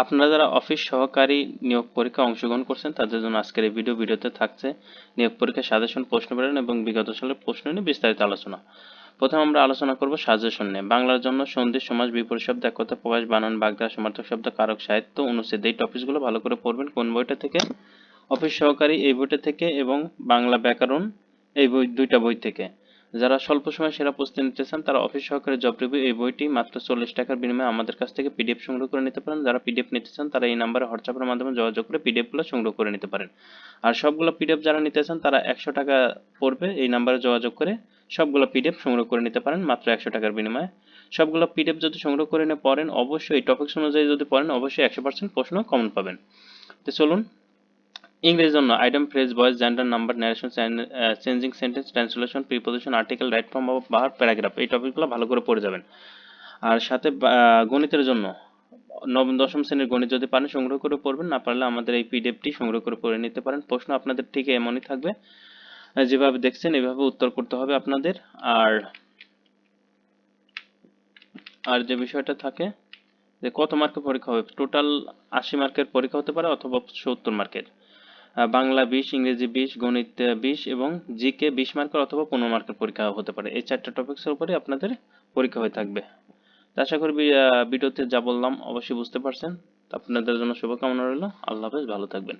আপনারা যারা অফিস সহকারী নিয়োগ পরীক্ষায় অংশগ্রহণ করছেন তাদের জন্য আজকের এই ভিডিওতে থাকছে নিয়োগ পরীক্ষার সাজেশন, প্রশ্ন প্যাটার্ন এবং বিগত সালের প্রশ্ন নিয়ে বিস্তারিত আলোচনা। প্রথমে আমরা আলোচনা করব সাজেশন নিয়ে। বাংলার জন্য সন্ধি, সমাস, বিপরীত শব্দ, এক কথা প্রকাশ, বানান, বাগধারা, সমার্থক শব্দ, কারক, সাহিত্য, অনুচ্ছেদ, এই টপিকসগুলো ভালো করে পড়বেন। কোন বইটা থেকে? অফিস সহকারী এই বইটা থেকে এবং বাংলা ব্যাকরণ এই দুইটা বই থেকে। যারা স্বল্প সময় সেরা প্রস্তুতি নিতে চান তারা অফিস সহকারী জব রিভিউ এই বইটি মাত্র 40 টাকার বিনিময়ে আমাদের কাছ থেকে পিডিএফ সংগ্রহ করে নিতে পারেন। যারা পিডিএফ নিতে চান তারা এই নাম্বারে হোয়াটসঅ্যাপের মাধ্যমে যোগাযোগ করে পিডিএফগুলো সংগ্রহ করে নিতে পারেন। আর সবগুলো পিডিএফ যারা নিতে চান তারা 100 টাকা পড়বে, এই নাম্বারে যোগাযোগ করে সবগুলো পিডিএফ সংগ্রহ করে নিতে পারেন মাত্র 100 টাকার বিনিময়ে। সবগুলো পিডিএফ যদি সংগ্রহ করে নিয়ে পড়েন, অবশ্যই এই টপিকস অনুযায়ী যদি পড়েন অবশ্যই 100% প্রশ্ন কমন পাবেন। তো চলুন, ইংরেজির জন্য item, phrase, voice, gender, number, narration, changing sentence, translation, preposition, article, right form, verb, paragraph, এই টপিকগুলো ভালো করে পড়ে যাবেন। আর সাথে গণিতের জন্য নবম দশম শ্রেণীর গণিত যদি পারেন সংগ্রহ করে পড়বেন, না পারলে আমাদের এই পিডিএফটি সংগ্রহ করে পড়ে নিতে পারেন। প্রশ্ন আপনাদের ঠিক এমনই থাকবে, যেভাবে দেখছেন এভাবে উত্তর করতে হবে আপনাদের। আর আর যে বিষয়টা থাকে যে কত মার্কের পরীক্ষা হবে, টোটাল 80 মার্কের পরীক্ষা হতে পারে অথবা 70 মার্কের। বাংলা 20, ইংরেজি 20, গণিত 20 এবং জিকে 20 মার্কের অথবা 15 মার্কের পরীক্ষা হতে পারে। এই চারটা টপিক্সের উপরে আপনাদের পরীক্ষা হয়ে থাকবে। আশা করি ভিডিওতে যা বললাম অবশ্যই বুঝতে পারছেন। আপনাদের জন্য শুভকামনা রইল। আল্লাহ হাফেজ, ভালো থাকবেন।